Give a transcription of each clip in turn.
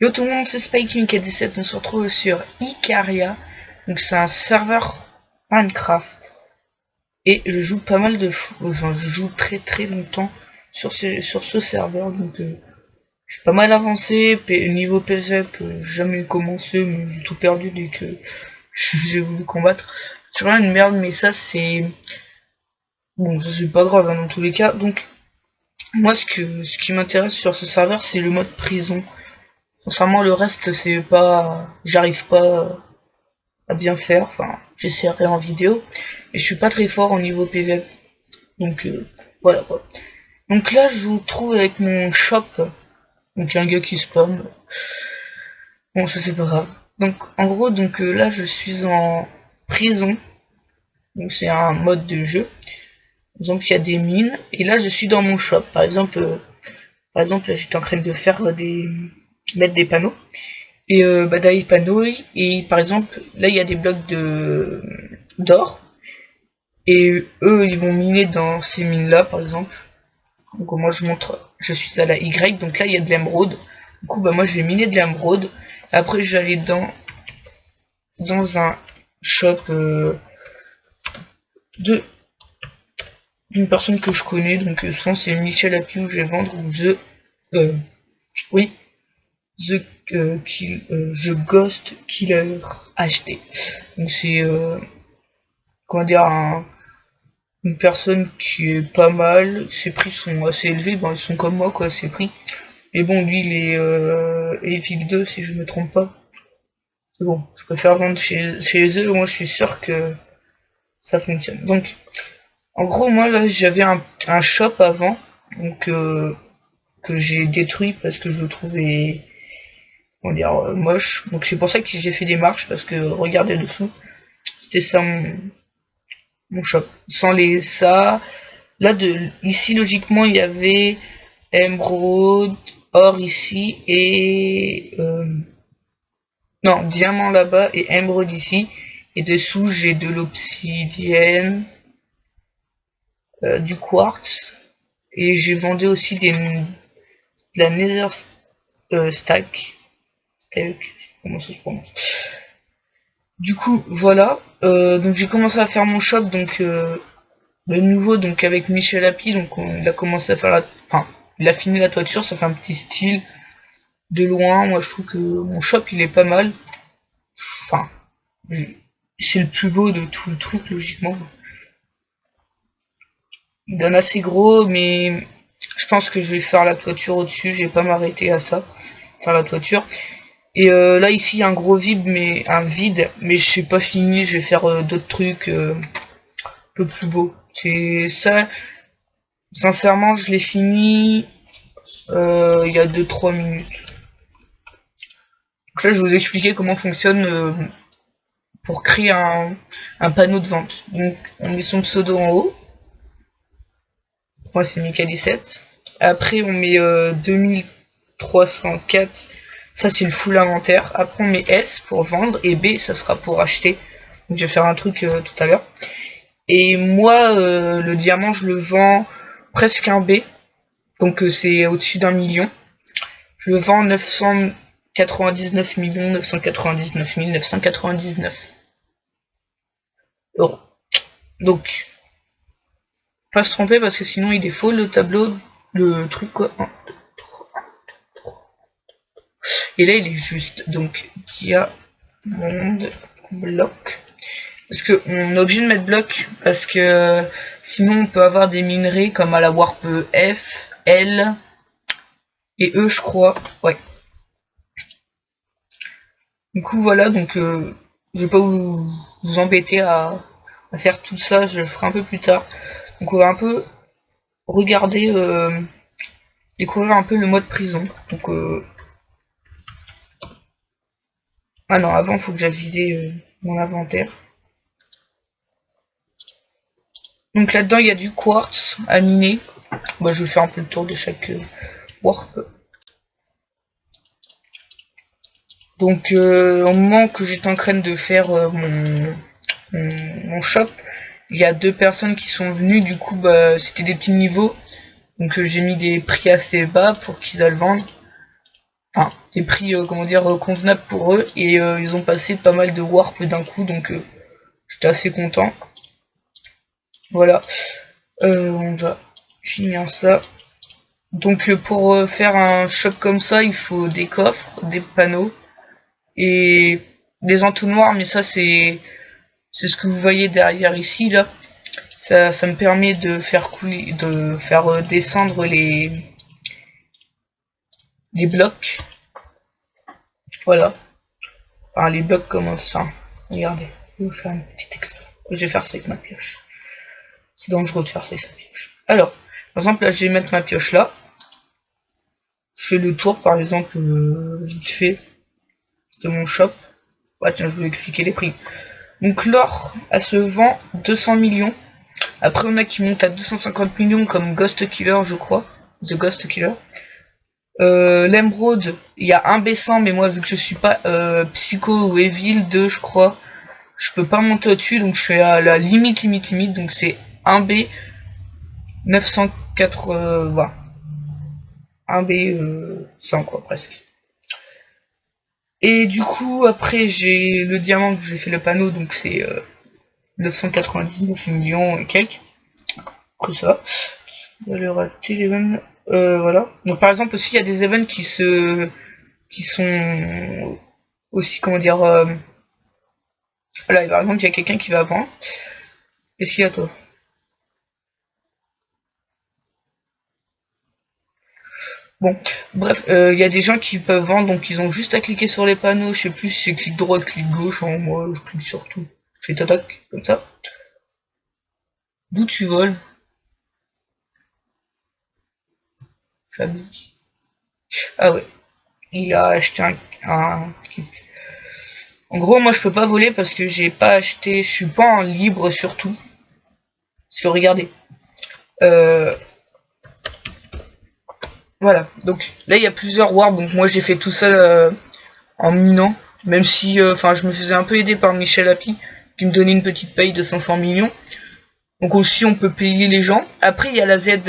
Yo tout le monde, c'est SpikeMK17, on se retrouve sur Icaria, donc c'est un serveur Minecraft, et je joue pas mal de enfin je joue très longtemps sur ce serveur, donc je suis pas mal avancé, niveau PvP, j'ai jamais commencé, mais j'ai tout perdu dès que j'ai voulu combattre. C'est vraiment une merde, mais ça c'est... Bon, ça c'est pas grave hein, dans tous les cas, donc moi ce qui m'intéresse sur ce serveur c'est le mode prison. Sincèrement, le reste, c'est pas... J'arrive pas à bien faire. Enfin, j'essaierai en vidéo. Et je suis pas très fort au niveau PvP. Donc, voilà quoi. Donc là, je vous trouve avec mon shop. Donc, un gars qui spawn. Bon, ça c'est pas grave. Donc, en gros, là, je suis en prison. Donc, c'est un mode de jeu. Par exemple, il y a des mines. Et là, je suis dans mon shop. Par exemple, là, j'étais en train de faire mettre des panneaux. Et dans les panneaux, et par exemple, là il y a des blocs d'or, et eux ils vont miner dans ces mines là par exemple. Donc moi je montre, je suis à la Y, donc là il y a de l'émeraude. Du coup moi je vais miner de l'émeraude. Après je vais aller dans un shop d'une personne que je connais, donc souvent c'est Michel Happy où je vais vendre, ou oui, The Ghost Killer HD. Donc c'est comment dire une personne qui est pas mal. Ses prix sont assez élevés, ben ils sont comme moi quoi ses prix. Et bon lui il est Evil 2 si je me trompe pas. Mais bon, je préfère vendre chez eux, moi je suis sûr que ça fonctionne. Donc en gros moi là j'avais un shop avant, donc que j'ai détruit parce que je le trouvais on va dire moche. Donc c'est pour ça que j'ai fait des marches, parce que regardez dessous, c'était ça mon shop. Sans les ça, là ici logiquement il y avait émeraude, or ici et non diamant là-bas et émeraude ici. Et dessous j'ai de l'obsidienne, du quartz, et j'ai vendu aussi de la nether stack. Comment ça se prononce? Du coup, voilà. Donc j'ai commencé à faire mon shop, donc de nouveau, donc avec Michel Happy, donc il a commencé à faire enfin, il a fini la toiture, ça fait un petit style de loin. Moi, je trouve que mon shop, il est pas mal. Enfin, c'est le plus beau de tout le truc, logiquement. Il donne assez gros, mais je pense que je vais faire la toiture au-dessus. Je vais pas m'arrêter à ça, faire la toiture. Et là ici il y a un gros vide, mais je sais pas fini, je vais faire d'autres trucs un peu plus beaux. C'est ça, sincèrement je l'ai fini il y a 2-3 minutes. Donc là je vais vous expliquer comment fonctionne pour créer un panneau de vente. Donc on met son pseudo en haut, moi c'est Mika17. Après on met 2304. Ça c'est le full inventaire. Après on met S pour vendre et B ça sera pour acheter. Donc je vais faire un truc tout à l'heure. Et moi le diamant je le vends presque un B. Donc c'est au-dessus d'1 million. Je le vends 999 999 999 euros. Donc pas se tromper parce que sinon il est faux le tableau, le truc quoi. Et là, il est juste. Donc, diamond bloc. Parce qu'on est obligé de mettre bloc. Parce que sinon, on peut avoir des minerais comme à la warp F, L et E, je crois. Ouais. Du coup, voilà. Donc, je vais pas vous embêter à faire tout ça. Je le ferai un peu plus tard. Donc, on va un peu regarder, découvrir un peu le mode prison. Donc, ah non, avant, il faut que j'aille vider mon inventaire. Donc là-dedans, il y a du quartz à miner. Bah, je vais faire un peu le tour de chaque warp. Donc, au moment que j'étais en train de faire mon shop, il y a 2 personnes qui sont venues. Du coup, bah, c'était des petits niveaux. Donc, j'ai mis des prix assez bas pour qu'ils aillent le vendre. Enfin, des prix comment dire convenables pour eux, et ils ont passé pas mal de warp d'un coup, donc j'étais assez content. Voilà, on va finir ça. Donc pour faire un shop comme ça, il faut des coffres, des panneaux et des entonnoirs, mais ça c'est ce que vous voyez derrière ici là. Ça me permet de faire couler, de faire descendre les blocs. Voilà. Enfin, les blocs commencent ça. Regardez, je vais vous faire une petite expérience. Je vais faire ça avec ma pioche. C'est dangereux de faire ça avec sa pioche. Alors, par exemple, là, je vais mettre ma pioche là. Je fais le tour, par exemple, vite fait, de mon shop. Ouais, tiens, je vais vous expliquer les prix. Donc, l'or, elle se vend 200 millions. Après, on a qui montent à 250 millions, comme Ghost Killer, je crois. The Ghost Killer. L'Emerald, il y a un B100, mais moi, vu que je suis pas Psycho ou Evil 2, je crois, je peux pas monter au-dessus, donc je suis à la limite, donc c'est 1B 980. 1B 100 quoi, presque. Et du coup, après, j'ai le diamant que j'ai fait le panneau, donc c'est 999 millions et quelques. Après ça, on va le rater les mêmes. Voilà. Donc par exemple aussi, il y a des events qui sont aussi, comment dire, là, par exemple, il y a quelqu'un qui va avant. Qu'est-ce qu'il y a, toi? Bon, bref, il y a des gens qui peuvent vendre, donc ils ont juste à cliquer sur les panneaux. Je sais plus si c'est clic droit, clic gauche. Hein, moi, je clique sur tout. Je fais tatac, comme ça. D'où tu voles, Fabi? Ah ouais, il a acheté un kit. En gros, moi, je peux pas voler parce que j'ai pas acheté. Je suis pas en libre surtout. Parce que regardez. Euh, voilà. Donc là, il y a plusieurs wars. Donc moi, j'ai fait tout ça en minant. Même si, enfin, je me faisais un peu aider par Michel Happy, qui me donnait une petite paye de 500 millions. Donc aussi, on peut payer les gens. Après, il y a la Z.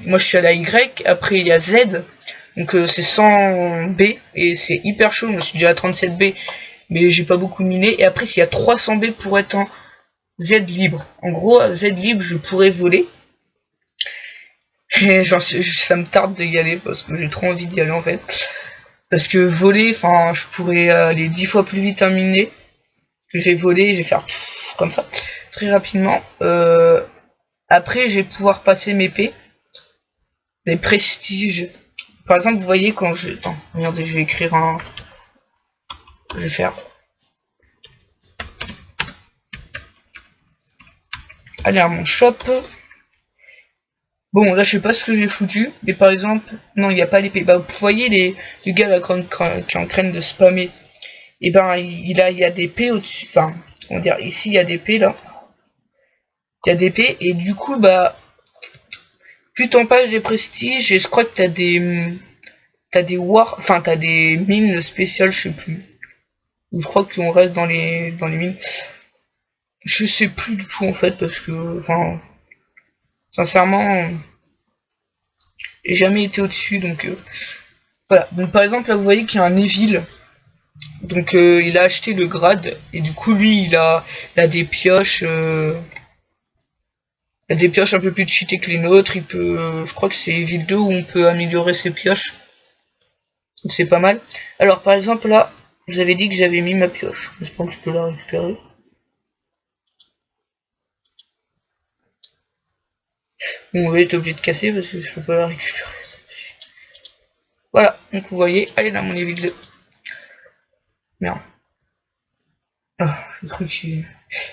Moi, je suis à la Y. Après, il y a Z. Donc c'est 100 B. Et c'est hyper chaud. Je suis déjà à 37 B. Mais j'ai pas beaucoup miné. Et après, s'il y a 300 B pour être en Z libre. En gros, Z libre, je pourrais voler. Et ça me tarde d'y aller parce que j'ai trop envie d'y aller en fait. Parce que voler, enfin, je pourrais aller 10 fois plus vite à miner. Que j'ai volé, je vais faire comme ça, très rapidement. Après, je vais pouvoir passer mes P. Les prestiges. Par exemple, vous voyez quand je... Attends, regardez, je vais écrire un... Je vais faire... Aller à mon shop. Bon, là, je sais pas ce que j'ai foutu. Mais par exemple... Non, il n'y a pas l'épée. Bah, vous voyez les gars là, qui en craignent de spammer. Et ben, il y a des P au-dessus. Enfin, on va dire, ici, il y a des P, là. Il y a des P. Et du coup, bah... Plus t'en passes des prestiges, et je crois que t'as des wars, enfin t'as des mines spéciales, je sais plus. Je crois qu'on reste dans les mines. Je sais plus du tout en fait parce que, enfin, sincèrement, j'ai jamais été au-dessus donc voilà. Donc par exemple là vous voyez qu'il y a un Evil. Donc il a acheté le grade et du coup lui il a des pioches. Il a des pioches un peu plus cheatées que les nôtres. Il peut, je crois que c'est Evil 2 où on peut améliorer ses pioches. Donc c'est pas mal. Alors par exemple là, je vous avais dit que j'avais mis ma pioche. J'espère que je peux la récupérer. Bon, vous voyez, t'es obligé de casser parce que je peux pas la récupérer. Voilà, donc vous voyez, allez là mon Evil 2. Merde. Ah, j'ai cru qu'il...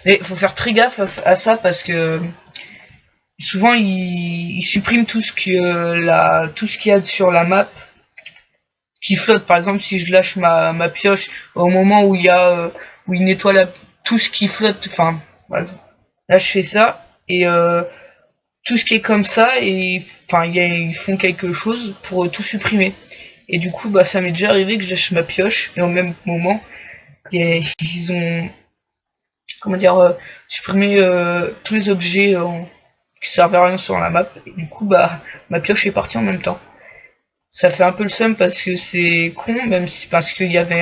Mais faut faire très gaffe à ça parce que souvent il supprime tout ce tout ce qu'il y a sur la map qui flotte. Par exemple, si je lâche ma pioche au moment où où il nettoie tout ce qui flotte, enfin, voilà. Là je fais ça et tout ce qui est comme ça et enfin ils font quelque chose pour tout supprimer. Et du coup, bah ça m'est déjà arrivé que je lâche ma pioche et au même moment ils ont comment dire supprimé tous les objets qui servaient à rien sur la map. Et du coup, bah ma pioche est partie en même temps. Ça fait un peu le seum parce que c'est con, même si parce qu'il y avait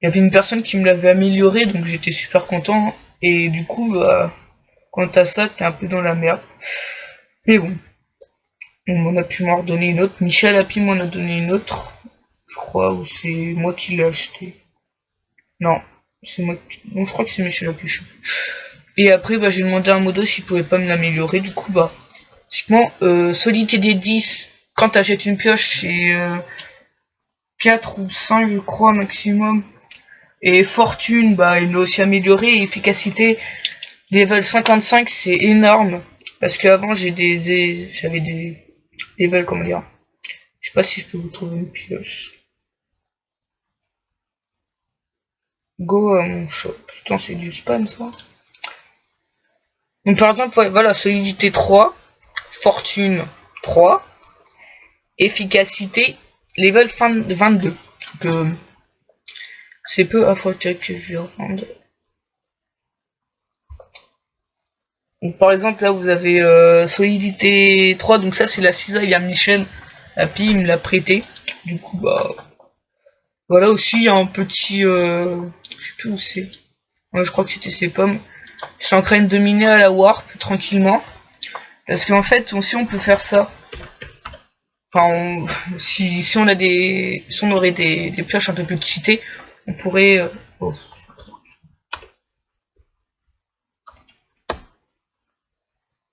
une personne qui me l'avait amélioré, donc j'étais super content. Et du coup, bah, quant à ça, t'es un peu dans la merde. Mais bon, on m'en a pu m'en redonner une autre. Michel Happy m'en a donné une autre, je crois, ou c'est moi qui l'ai acheté. Non, c'est moi qui... Non, je crois que c'est Michel Happy. Et après, bah, j'ai demandé à Modo s'il pouvait pas me l'améliorer. Du coup, bah, typiquement, Solité des 10, quand t'achètes une pioche, c'est 4 ou 5, je crois, maximum. Et Fortune, bah, il l'a aussi amélioré. Et efficacité, level 55, c'est énorme. Parce qu'avant, j'avais des levels, comment dire. Je sais pas si je peux vous trouver une pioche. Go à mon shop. Putain, c'est du spam, ça. Donc, par exemple, ouais, voilà, solidité 3, fortune 3, efficacité, level 22. Donc, c'est peu affreux que je vais reprendre. Donc, par exemple, là, vous avez solidité 3, donc ça, c'est la cisaille à Michel. Happy, il me l'a prêté. Du coup, bah, voilà aussi, il y a un petit... je sais plus où c'est. Ouais, je crois que c'était ces pommes. Je suis en train de miner à la warp, tranquillement. Parce qu'en fait, aussi, on peut faire ça. Enfin, si on a si on aurait des pioches un peu plus cheatées, on pourrait... oh.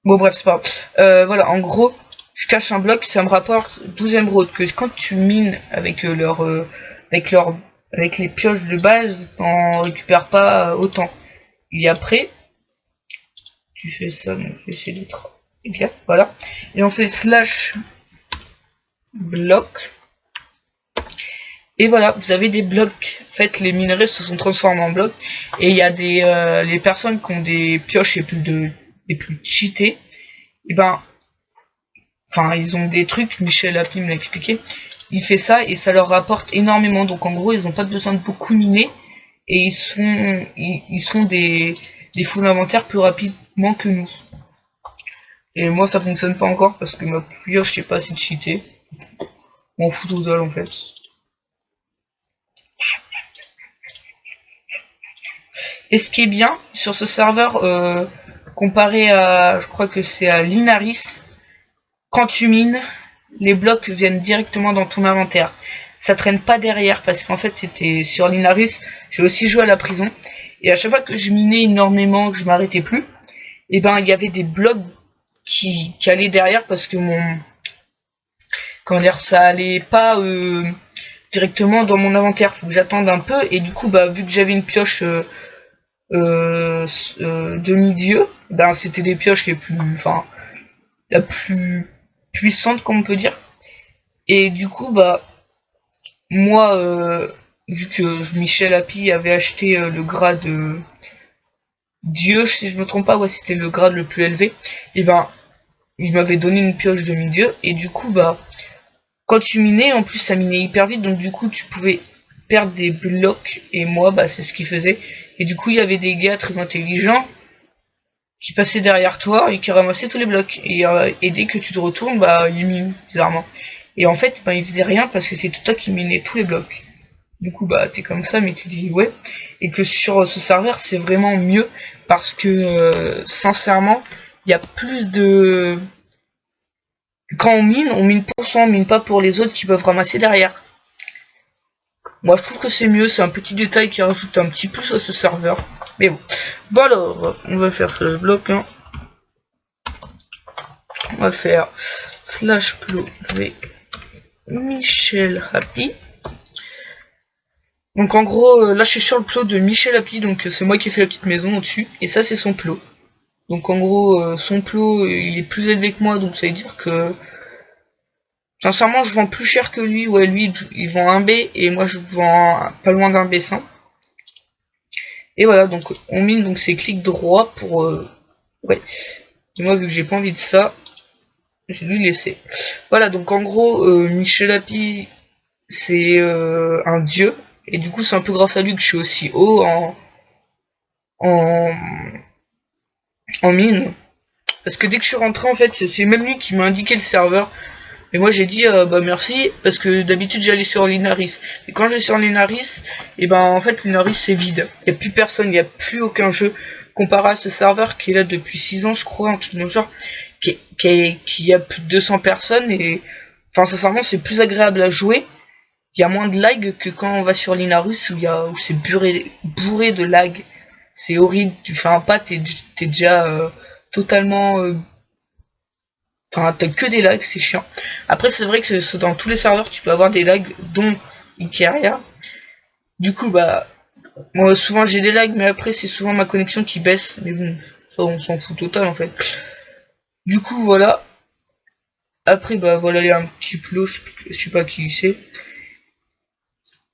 Bon, bref, c'est pas grave. Voilà, en gros, je cache un bloc, ça me rapporte 12 émeraudes. Que quand tu mines avec avec les pioches de base, t'en récupères pas autant. Et après, tu fais ça, donc je vais essayer d'être bien, voilà. Et on fait slash bloc. Et voilà, vous avez des blocs. En fait, les minerais se sont transformés en blocs. Et il y a les personnes qui ont des pioches les plus cheatées. Et ben, enfin, ils ont des trucs, Michel Happy me l'a expliqué. Il fait ça et ça leur rapporte énormément. Donc en gros, ils n'ont pas besoin de beaucoup miner. Et ils sont des full inventaires plus rapidement que nous. Et moi, ça fonctionne pas encore parce que ma pioche, je sais pas si cheaté. On fout total en fait. Et ce qui est bien sur ce serveur, comparé à, je crois que c'est à Linaris, quand tu mines, les blocs viennent directement dans ton inventaire. Ça traîne pas derrière parce qu'en fait c'était sur Linaris, j'ai aussi joué à la prison. Et à chaque fois que je minais énormément, que je m'arrêtais plus, et ben il y avait des blocs qui allaient derrière parce que comment dire, ça allait pas directement dans mon inventaire. Faut que j'attende un peu et du coup bah vu que j'avais une pioche demi-dieu, ben c'était les pioches les plus, enfin la plus puissante comme on peut dire. Et du coup bah moi vu que Michel Happy avait acheté le grade dieu, si je me trompe pas, ouais c'était le grade le plus élevé, et ben il m'avait donné une pioche demi-dieu et du coup bah quand tu minais, en plus ça minait hyper vite, donc du coup tu pouvais perdre des blocs, et moi bah c'est ce qu'il faisait. Et du coup il y avait des gars très intelligents qui passaient derrière toi et qui ramassaient tous les blocs. Et dès que tu te retournes, bah ils minent, bizarrement. Et en fait, bah ils faisaient rien parce que c'est toi qui minais tous les blocs. Du coup bah t'es comme ça, mais tu dis ouais. Et que sur ce serveur c'est vraiment mieux parce que sincèrement, il y a plus de... Quand on mine pour soi, on mine pas pour les autres qui peuvent ramasser derrière. Moi je trouve que c'est mieux, c'est un petit détail qui rajoute un petit plus à ce serveur. Mais bon. Bon alors, on va faire slash bloc. Hein. On va faire slash plot v Michel Happy. Donc en gros, là je suis sur le plot de Michel Happy, donc c'est moi qui ai fait la petite maison au-dessus. Et ça c'est son plot. Donc en gros, son plot il est plus élevé que moi, donc ça veut dire que... Sincèrement, je vends plus cher que lui. Ouais, lui, il vend un B et moi, je vends pas loin d'un B100. Et voilà, donc on mine, donc c'est clic droit pour... ouais. Et moi, vu que j'ai pas envie de ça, je vais lui laisser. Voilà, donc en gros, Michel Happy, c'est un dieu. Et du coup, c'est un peu grâce à lui que je suis aussi haut en, en mine. Parce que dès que je suis rentré, en fait, c'est même lui qui m'a indiqué le serveur. Et moi j'ai dit bah merci, parce que d'habitude j'allais sur Linaris. Et quand je vais sur Linaris, et ben en fait Linaris c'est vide. Il n'y a plus personne, il n'y a plus aucun jeu. Comparé à ce serveur qui est là depuis 6 ans je crois, un truc dans le genre, qui a plus de 200 personnes et enfin sincèrement c'est plus agréable à jouer. Il y a moins de lag que quand on va sur Linarus où c'est bourré de lag. C'est horrible, tu fais un pas, t'es déjà totalement... Enfin, t'as que des lags, c'est chiant. Après, c'est vrai que dans tous les serveurs, tu peux avoir des lags, dont Ikeria. Du coup, bah, moi, souvent j'ai des lags, mais après, c'est souvent ma connexion qui baisse. Mais bon, ça, on s'en fout total, en fait. Du coup, voilà. Après, bah, voilà, il y a un petit plot, je sais pas qui c'est.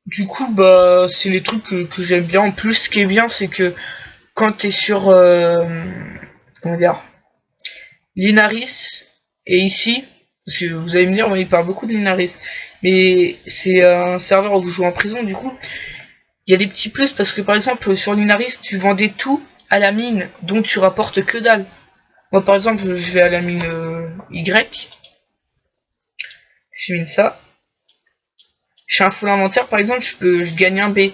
Du coup, bah, c'est les trucs que j'aime bien. En plus, ce qui est bien, c'est que quand t'es sur, comment dire, Linaris, et ici, parce que vous allez me dire, il parle beaucoup de Linaris, mais c'est un serveur où vous jouez en prison, du coup, il y a des petits plus, parce que par exemple, sur Linaris, tu vendais tout à la mine, donc tu rapportes que dalle. Moi, par exemple, je vais à la mine Y, je mine ça, je fais un full inventaire, par exemple, je gagne un B.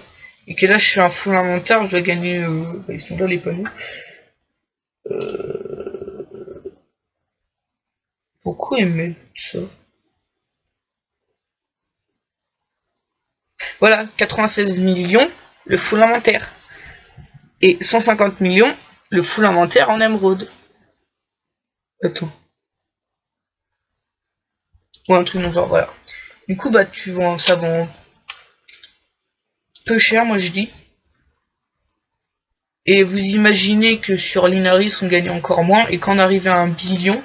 Et que là, je fais un full inventaire, je dois gagner... ils sont là, les panneaux. Pourquoi ils mettent ça? Voilà, 96 millions, le full inventaire. Et 150 millions, le full inventaire en émeraude. Attends. Ou un truc dans le genre, voilà. Du coup, bah, tu vends, ça vend peu cher, moi je dis. Et vous imaginez que sur Linaris, on gagnait encore moins. Et quand on arrivait à 1 billion,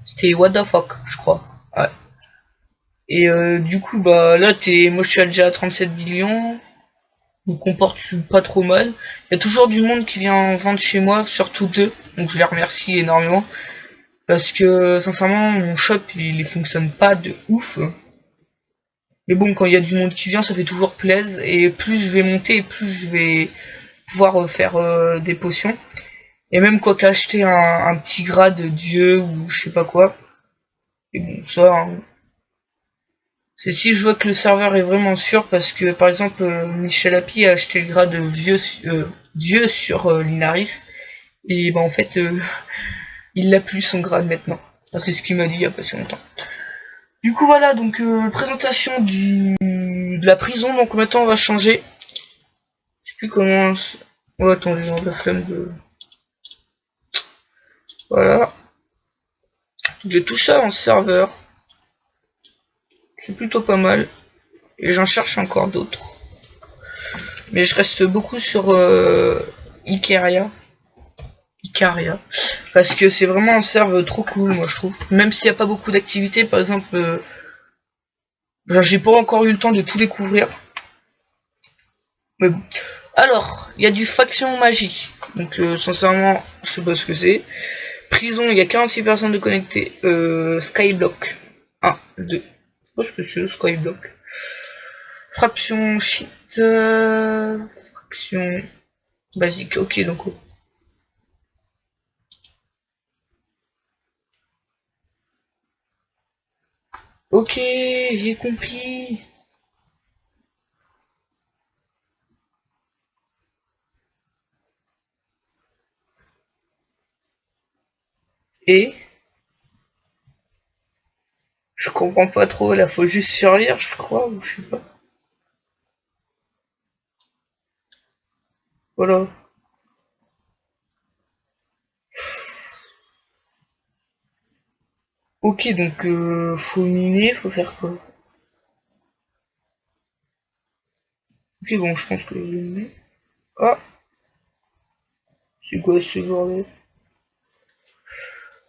c'était what the fuck, je crois. Ouais. Et du coup, bah là, moi je suis déjà à 37 billions. Je me comporte pas trop mal. Il y a toujours du monde qui vient vendre chez moi, surtout deux. Donc je les remercie énormément. Parce que sincèrement, mon shop, il fonctionne pas de ouf. Mais bon, quand il y a du monde qui vient, ça fait toujours plaisir. Et plus je vais monter, plus je vais pouvoir faire des potions. Et même quoi qu'acheter un petit grade de dieu ou je sais pas quoi. Et bon, ça, hein, c'est si je vois que le serveur est vraiment sûr, parce que par exemple Michel Happy a acheté le grade de dieu sur Linaris, et bah en fait il l'a plus son grade maintenant. Enfin, c'est ce qu'il m'a dit il y a pas si longtemps. Du coup voilà, donc présentation de la prison, donc maintenant on va changer. Je sais plus comment... Oh attendez, j'ai la flemme de... Voilà. J'ai tout ça en serveur. C'est plutôt pas mal. Et j'en cherche encore d'autres. Mais je reste beaucoup sur Ikeria. Parce que c'est vraiment un serve trop cool, moi je trouve. Même s'il n'y a pas beaucoup d'activités, par exemple, j'ai pas encore eu le temps de tout découvrir. Mais bon. Alors, il y a du faction magie. Donc sincèrement, je sais pas ce que c'est. Prison, il y a 46 personnes de connectées. Skyblock. 1, 2. Je sais pas ce que c'est, Skyblock. Fraction shit. Fraction basique. Ok, donc. Ok, j'ai compris. Et je comprends pas trop, là faut juste survivre, je crois, ou je sais pas. Voilà. Ok, donc faut miner, faut faire quoi? Ok, bon, je pense que je vais miner. Ah, c'est quoi ce bordel?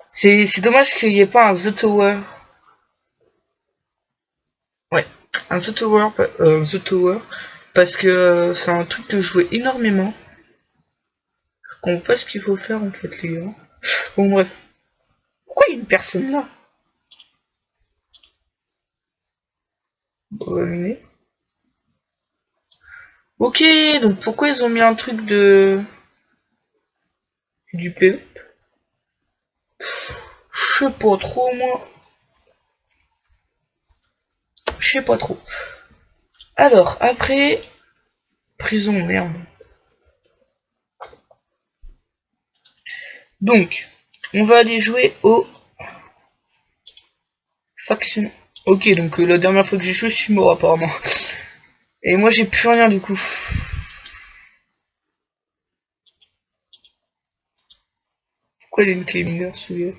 C'est dommage qu'il n'y ait pas un The Tower. Ouais, un The Tower, The Tower, parce que c'est un truc que je jouais énormément. Je comprends pas ce qu'il faut faire en fait, les gars. Bon, bref. Pourquoi il y a une personne là? On va miner. Ok, donc pourquoi ils ont mis un truc du PE? Je sais pas trop moi. sais pas trop. Alors, après... Prison, merde. Donc, on va aller jouer au... Faction. Ok, donc la dernière fois que j'ai joué, je suis mort apparemment. Et moi, j'ai plus rien du coup. Pourquoi il y a une clé mineure, celui-là?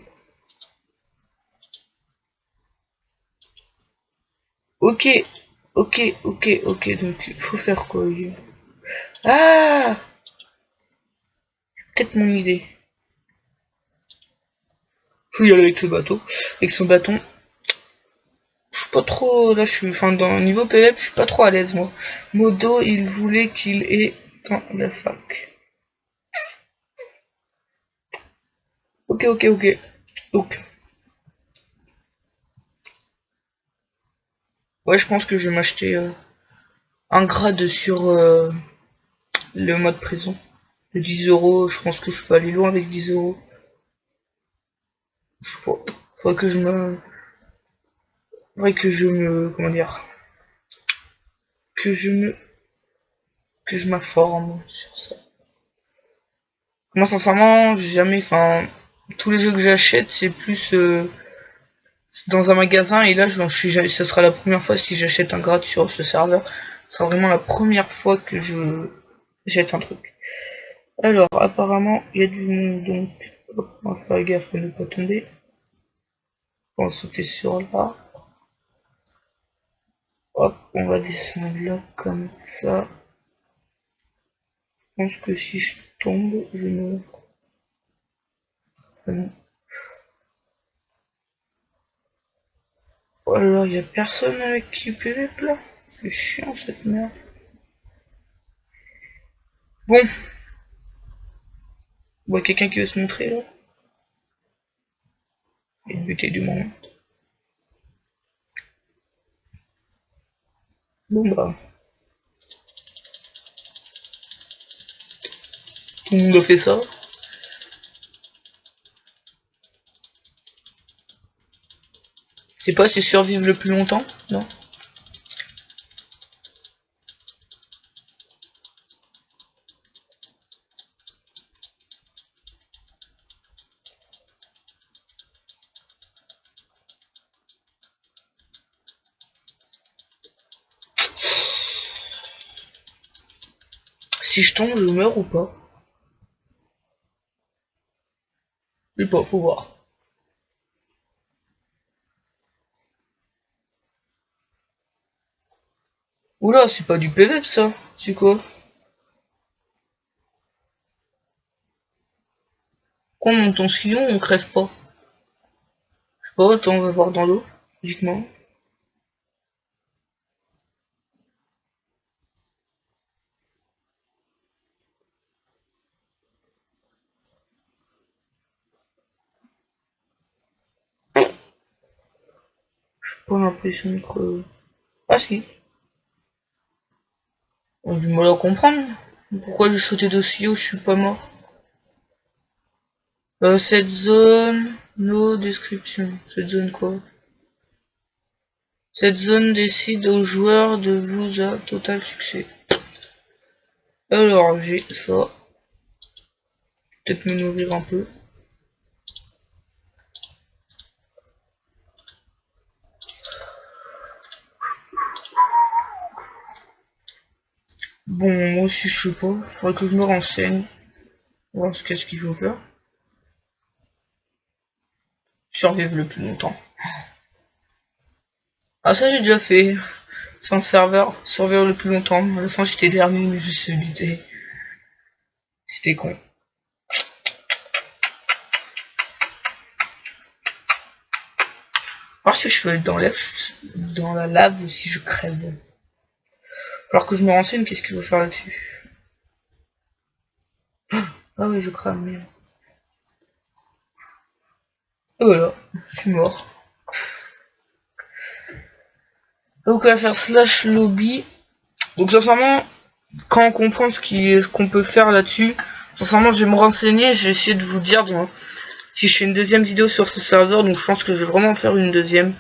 Ok, ok, donc il faut faire quoi? Ah, peut-être mon idée. Je vais y aller avec le bateau, avec son bâton. Je suis pas trop, là je suis, enfin dans le niveau PvP, je suis pas trop à l'aise moi. Modo, il voulait qu'il ait dans la fac. Ok. Donc, ouais, je pense que je vais m'acheter un grade sur le mode prison. De 10 euros, je pense que je peux aller loin avec 10 euros. Je sais pas. Faudrait que je me. Faudrait que je me. Comment dire? Que je me. Que je m'informe sur ça. Moi, sincèrement, j'ai jamais. Enfin, tous les jeux que j'achète, c'est plus dans un magasin. Et là, ça sera la première fois si j'achète un grade sur ce serveur. Ce sera vraiment la première fois que je jette un truc. Alors, apparemment, il y a du monde, donc hop, on va faire gaffe à ne pas tomber. On va sauter sur là. Hop, on va descendre là comme ça. Je pense que si je tombe, je me... Ah non. Oh là là, y a personne avec qui PvP là. C'est chiant cette merde. Bon. On voit quelqu'un qui veut se montrer là. Et buter du monde. Bon bah. Tout le monde a fait ça. C'est pas si survivre le plus longtemps, non? Si je tombe, je meurs ou pas? Je sais pas, faut voir. Oula, c'est pas du PvP ça. C'est quoi? Quand on monte en sillon, on crève pas. Je sais pas, attends, on va voir dans l'eau, logiquement. J'ai pas l'impression de crever. Ah si. On a du mal à comprendre. Pourquoi j'ai sauté d'aussi haut, je suis pas mort. Cette zone, no description. Cette zone quoi? Cette zone décide aux joueurs de vous à total succès. Alors j'ai ça. Peut-être me nourrir un peu. Bon, moi aussi je sais pas. Faudrait que je me renseigne. Voir ce qu'est-ce qu'il faut faire. Survivre le plus longtemps. Ah ça j'ai déjà fait. C'est un serveur. Survivre le plus longtemps. À la fin j'étais dernier mais je suis buté. C'était con. Alors si je suis dans la lave si je crève. Alors que je me renseigne, qu'est-ce qu'il faut faire là-dessus? Ah oui, je crame, merde. Et voilà, je suis mort. Donc on va faire slash lobby. Donc sincèrement, quand on comprend ce qu'on peut faire là-dessus, sincèrement je vais me renseigner, j'ai essayé de vous dire si je fais une deuxième vidéo sur ce serveur, donc je pense que je vais vraiment faire une deuxième.